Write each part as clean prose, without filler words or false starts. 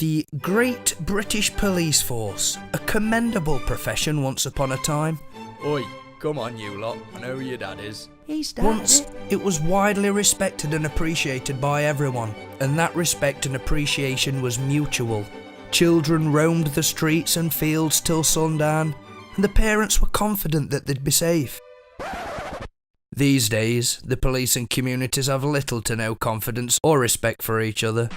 The Great British Police Force, a commendable profession once upon a time. Oi, come on you lot, I know who your dad is. Once, it was widely respected and appreciated by everyone, and that respect and appreciation was mutual. Children roamed the streets and fields till sundown, and the parents were confident that they'd be safe. These days, the police and communities have little to no confidence or respect for each other.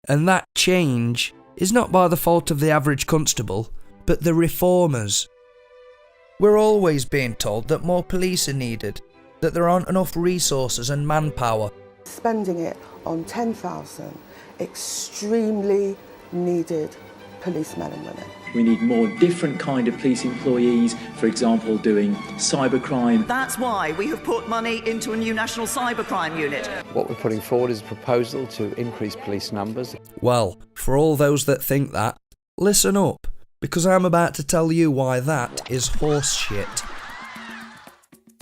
And that change is not by the fault of the average constable, but the reformers. We're always being told that more police are needed, that there aren't enough resources and manpower. Spending it on 10,000 extremely needed policemen and women. We need more different kind of police employees, for example, doing cybercrime. That's why we have put money into a new national cybercrime unit. What we're putting forward is a proposal to increase police numbers. Well, for all those that think that, listen up, because I'm about to tell you why that is horse shit.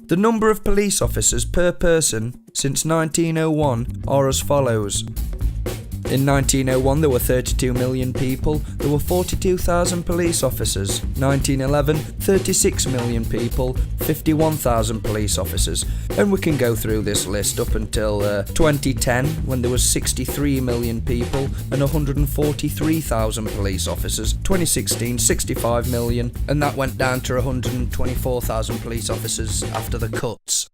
The number of police officers per person since 1901 are as follows. In 1901 there were 32 million people, there were 42,000 police officers. 1911, 36 million people, 51,000 police officers. And we can go through this list up until 2010, when there was 63 million people and 143,000 police officers. 2016, 65 million, and that went down to 124,000 police officers after the cuts.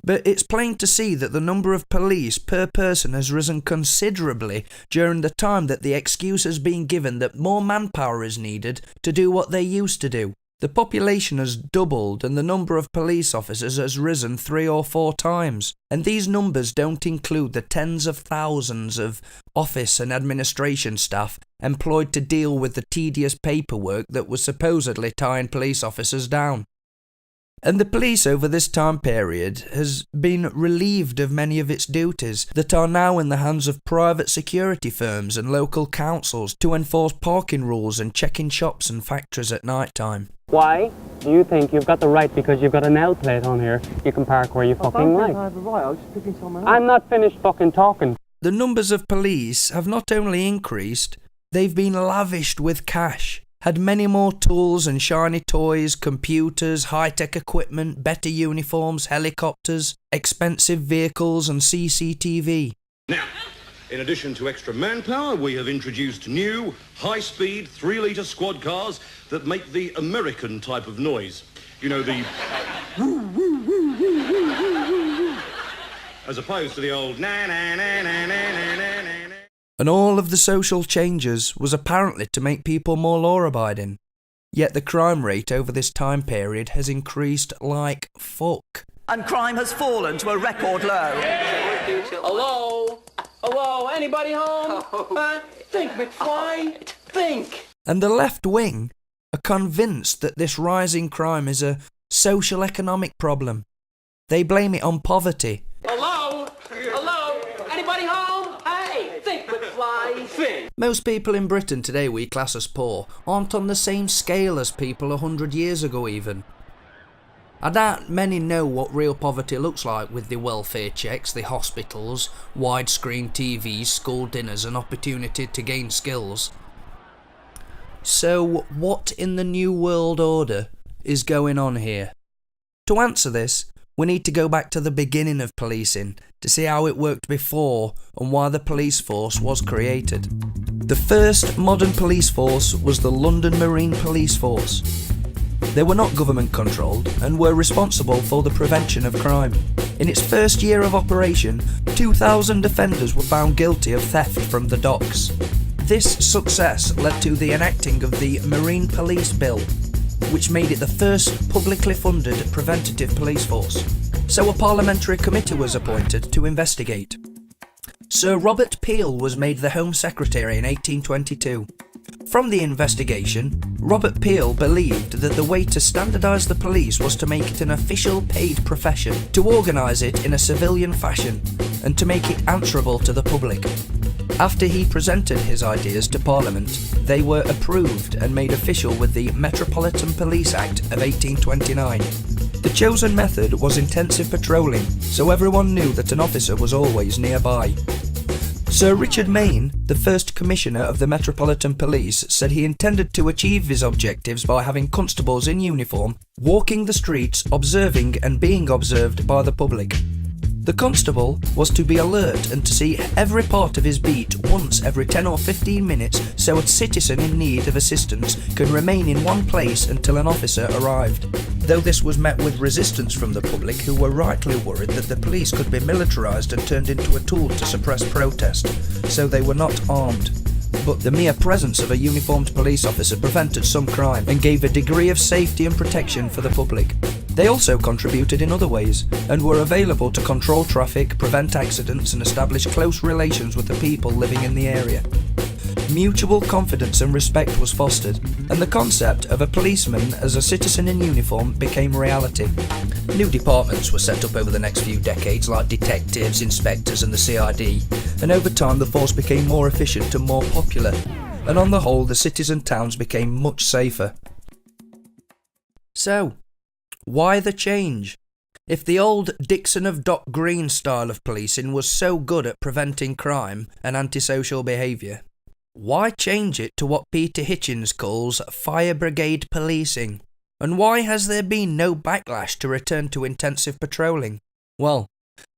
But it's plain to see that the number of police per person has risen considerably during the time that the excuse has been given that more manpower is needed to do what they used to do. The population has doubled and the number of police officers has risen 3 or 4 times. And these numbers don't include the tens of thousands of office and administration staff employed to deal with the tedious paperwork that was supposedly tying police officers down. And the police over this time period has been relieved of many of its duties that are now in the hands of private security firms and local councils to enforce parking rules and check in shops and factories at night time. Why do you think you've got the right because you've got an L plate on here, you can park where you fucking like? I have a right, I was just picking someone up. I'm not finished fucking talking. The numbers of police have not only increased, they've been lavished with cash. Had many more tools and shiny toys, computers, high-tech equipment, better uniforms, helicopters, expensive vehicles and CCTV. Now, in addition to extra manpower, we have introduced new, high-speed, 3-litre squad cars that make the American type of noise. You know, the woo, woo, woo, woo, woo, woo, woo, as opposed to the old na-na-na-na-na-na-na-na. And all of the social changes was apparently to make people more law-abiding. Yet the crime rate over this time period has increased like fuck. And crime has fallen to a record low. Hello? Hello? Anybody home? Think, McFly. Think. And the left wing are convinced that this rising crime is a social economic problem. They blame it on poverty. Hello? Hello? Anybody home? Hey, think, McFly. Think. Most people in Britain today we class as poor aren't on the same scale as people 100 years ago even. I doubt many know what real poverty looks like with the welfare checks, the hospitals, widescreen TVs, school dinners and opportunity to gain skills. So what in the New World Order is going on here? To answer this, we need to go back to the beginning of policing to see how it worked before and why the police force was created. The first modern police force was the London Marine Police Force. They were not government controlled and were responsible for the prevention of crime. In its first year of operation, 2,000 offenders were found guilty of theft from the docks. This success led to the enacting of the Marine Police Bill, which made it the first publicly funded preventative police force. So a parliamentary committee was appointed to investigate. Sir Robert Peel was made the Home Secretary in 1822. From the investigation, Robert Peel believed that the way to standardise the police was to make it an official paid profession, to organise it in a civilian fashion, and to make it answerable to the public. After he presented his ideas to Parliament, they were approved and made official with the Metropolitan Police Act of 1829. The chosen method was intensive patrolling, so everyone knew that an officer was always nearby. Sir Richard Mayne, the first Commissioner of the Metropolitan Police, said he intended to achieve his objectives by having constables in uniform walking the streets, observing and being observed by the public. The constable was to be alert and to see every part of his beat once every 10 or 15 minutes, so a citizen in need of assistance can remain in one place until an officer arrived. Though this was met with resistance from the public, who were rightly worried that the police could be militarised and turned into a tool to suppress protest, so they were not armed. But the mere presence of a uniformed police officer prevented some crime and gave a degree of safety and protection for the public. They also contributed in other ways, and were available to control traffic, prevent accidents and establish close relations with the people living in the area. Mutual confidence and respect was fostered, and the concept of a policeman as a citizen in uniform became reality. New departments were set up over the next few decades, like detectives, inspectors and the CID, and over time the force became more efficient and more popular, and on the whole the cities and towns became much safer. So, why the change? If the old Dixon of Dock Green style of policing was so good at preventing crime and antisocial behaviour, why change it to what Peter Hitchens calls fire brigade policing? And why has there been no backlash to return to intensive patrolling? Well,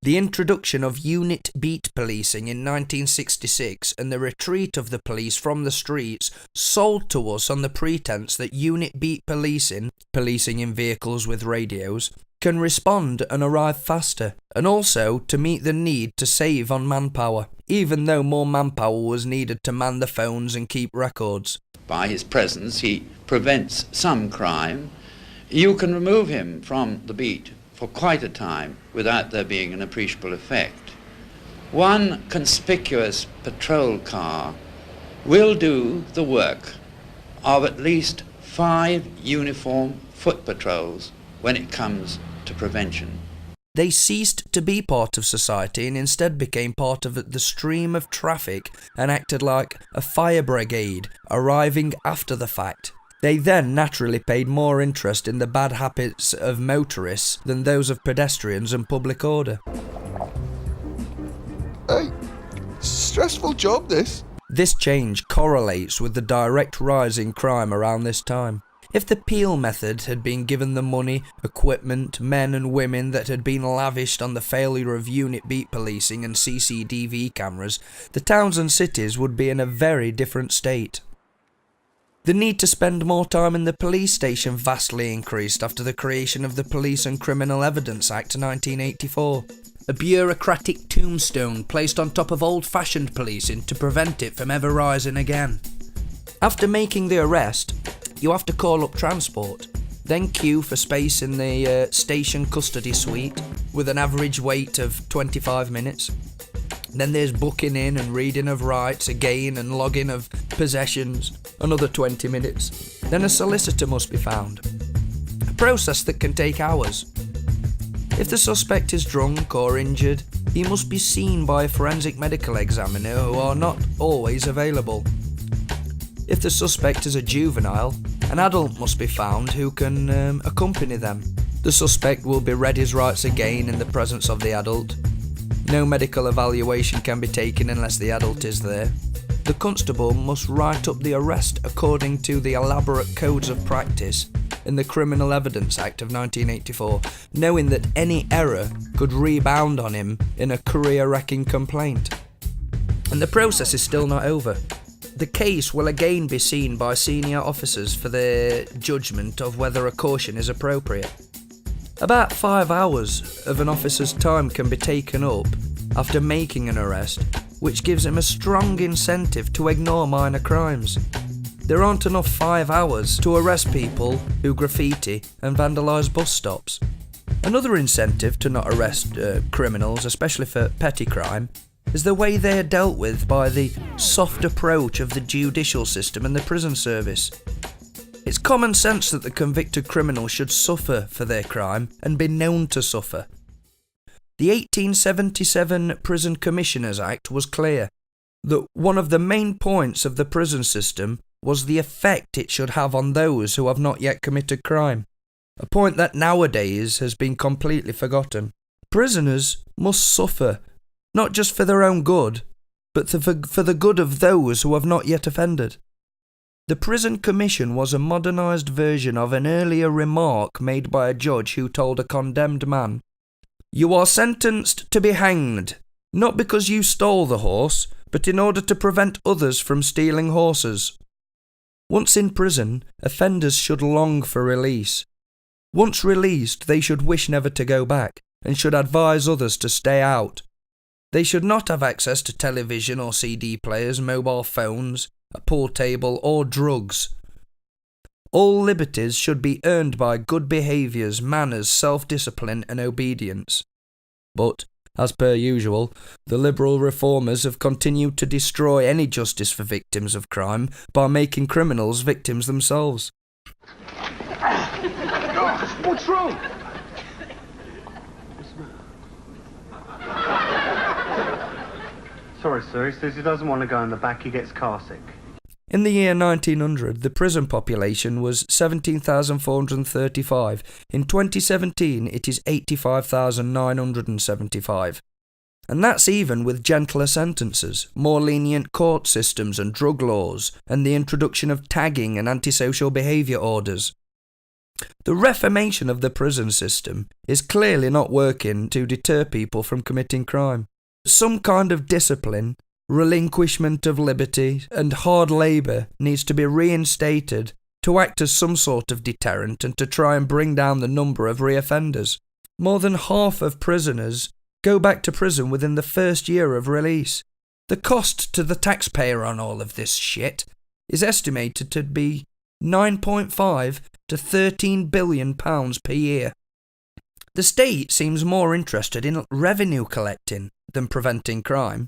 the introduction of unit beat policing in 1966 and the retreat of the police from the streets sold to us on the pretense that unit beat policing in vehicles with radios, can respond and arrive faster, and also to meet the need to save on manpower, even though more manpower was needed to man the phones and keep records. By his presence, he prevents some crime. You can remove him from the beat for quite a time without there being an appreciable effect. One conspicuous patrol car will do the work of at least 5 uniform foot patrols when it comes to prevention. They ceased to be part of society and instead became part of the stream of traffic and acted like a fire brigade arriving after the fact. They then naturally paid more interest in the bad habits of motorists than those of pedestrians and public order. Hey, stressful job this. This change correlates with the direct rise in crime around this time. If the Peel method had been given the money, equipment, men and women that had been lavished on the failure of unit beat policing and CCTV cameras, the towns and cities would be in a very different state. The need to spend more time in the police station vastly increased after the creation of the Police and Criminal Evidence Act 1984. A bureaucratic tombstone placed on top of old-fashioned policing to prevent it from ever rising again. After making the arrest, you have to call up transport, then queue for space in the station custody suite with an average wait of 25 minutes. Then there's booking in and reading of rights again and logging of possessions, another 20 minutes. Then a solicitor must be found, a process that can take hours. If the suspect is drunk or injured, he must be seen by a forensic medical examiner who are not always available. If the suspect is a juvenile, an adult must be found who can accompany them. The suspect will be read his rights again in the presence of the adult. No medical evaluation can be taken unless the adult is there. The constable must write up the arrest according to the elaborate codes of practice in the Criminal Evidence Act of 1984, knowing that any error could rebound on him in a career-wrecking complaint. And the process is still not over. The case will again be seen by senior officers for their judgment of whether a caution is appropriate. About 5 hours of an officer's time can be taken up after making an arrest, which gives him a strong incentive to ignore minor crimes. There aren't enough 5 hours to arrest people who graffiti and vandalise bus stops. Another incentive to not arrest criminals, especially for petty crime, is the way they are dealt with by the soft approach of the judicial system and the prison service. It's common sense that the convicted criminal should suffer for their crime and be known to suffer. The 1877 Prison Commissioners Act was clear. that one of the main points of the prison system was the effect it should have on those who have not yet committed crime, a point that nowadays has been completely forgotten. Prisoners must suffer, not just for their own good, but for the good of those who have not yet offended. The Prison Commission was a modernised version of an earlier remark made by a judge who told a condemned man, "You are sentenced to be hanged, not because you stole the horse, but in order to prevent others from stealing horses." Once in prison, offenders should long for release. Once released, they should wish never to go back, and should advise others to stay out. They should not have access to television or CD players, mobile phones, a pool table, or drugs. All liberties should be earned by good behaviours, manners, self-discipline and obedience. But, as per usual, the liberal reformers have continued to destroy any justice for victims of crime by making criminals victims themselves. What's wrong? Sorry, sir. He says he doesn't want to go in the back. He gets car sick. In the year 1900, the prison population was 17,435. In 2017, it is 85,975. And that's even with gentler sentences, more lenient court systems and drug laws, and the introduction of tagging and antisocial behaviour orders. The reformation of the prison system is clearly not working to deter people from committing crime. Some kind of discipline, relinquishment of liberty, and hard labour needs to be reinstated to act as some sort of deterrent and to try and bring down the number of reoffenders. More than half of prisoners go back to prison within the first year of release. The cost to the taxpayer on all of this shit is estimated to be £9.5 to £13 billion per year. The state seems more interested in revenue collecting than preventing crime,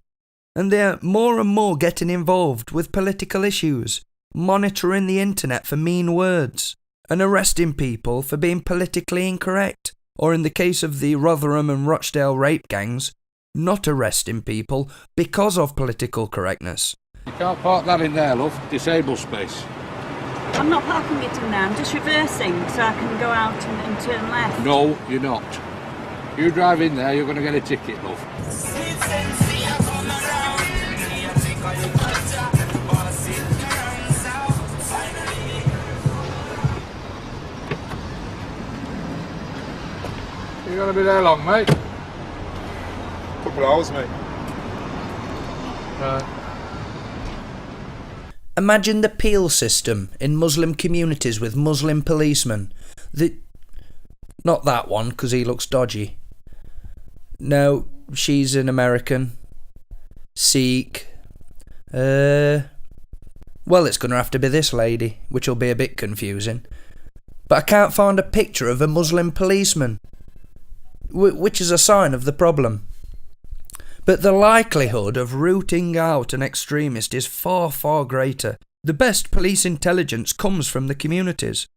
and they're more and more getting involved with political issues, monitoring the internet for mean words, and arresting people for being politically incorrect, or in the case of the Rotherham and Rochdale rape gangs, not arresting people because of political correctness. You can't park that in there, love. Disabled space. I'm not parking it in there, I'm just reversing so I can go out and turn left. No, you're not. You drive in there, you're going to get a ticket, love. You're going to be there long, mate? Couple of hours, mate. Right. Imagine the Peel system in Muslim communities with Muslim policemen. Not that one, because he looks dodgy. No, she's an American. Sikh. Well, it's going to have to be this lady, which will be a bit confusing. But I can't find a picture of a Muslim policeman, which is a sign of the problem. But the likelihood of rooting out an extremist is far, far greater. The best police intelligence comes from the communities.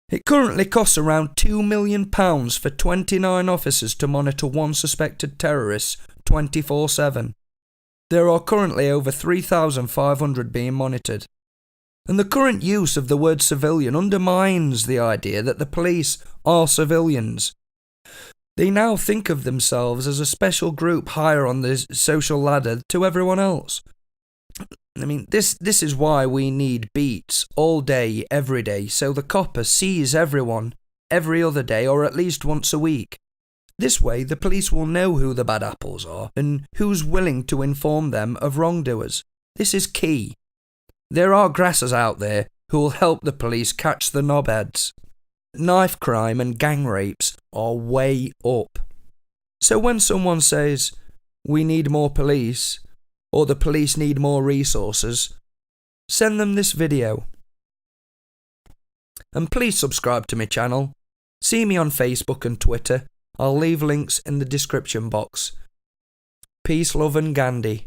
It currently costs around £2 million for 29 officers to monitor one suspected terrorist 24/7. There are currently over 3,500 being monitored. And the current use of the word civilian undermines the idea that the police are civilians. They now think of themselves as a special group higher on the social ladder to everyone else. I mean, this is why we need beats all day, every day, so the copper sees everyone every other day or at least once a week. This way, the police will know who the bad apples are and who's willing to inform them of wrongdoers. This is key. There are grassers out there who will help the police catch the knobheads. Knife crime and gang rapes are way up. So when someone says, "We need more police," or "the police need more resources," send them this video. And please subscribe to my channel. See me on Facebook and Twitter. I'll leave links in the description box. Peace, love and Gandhi.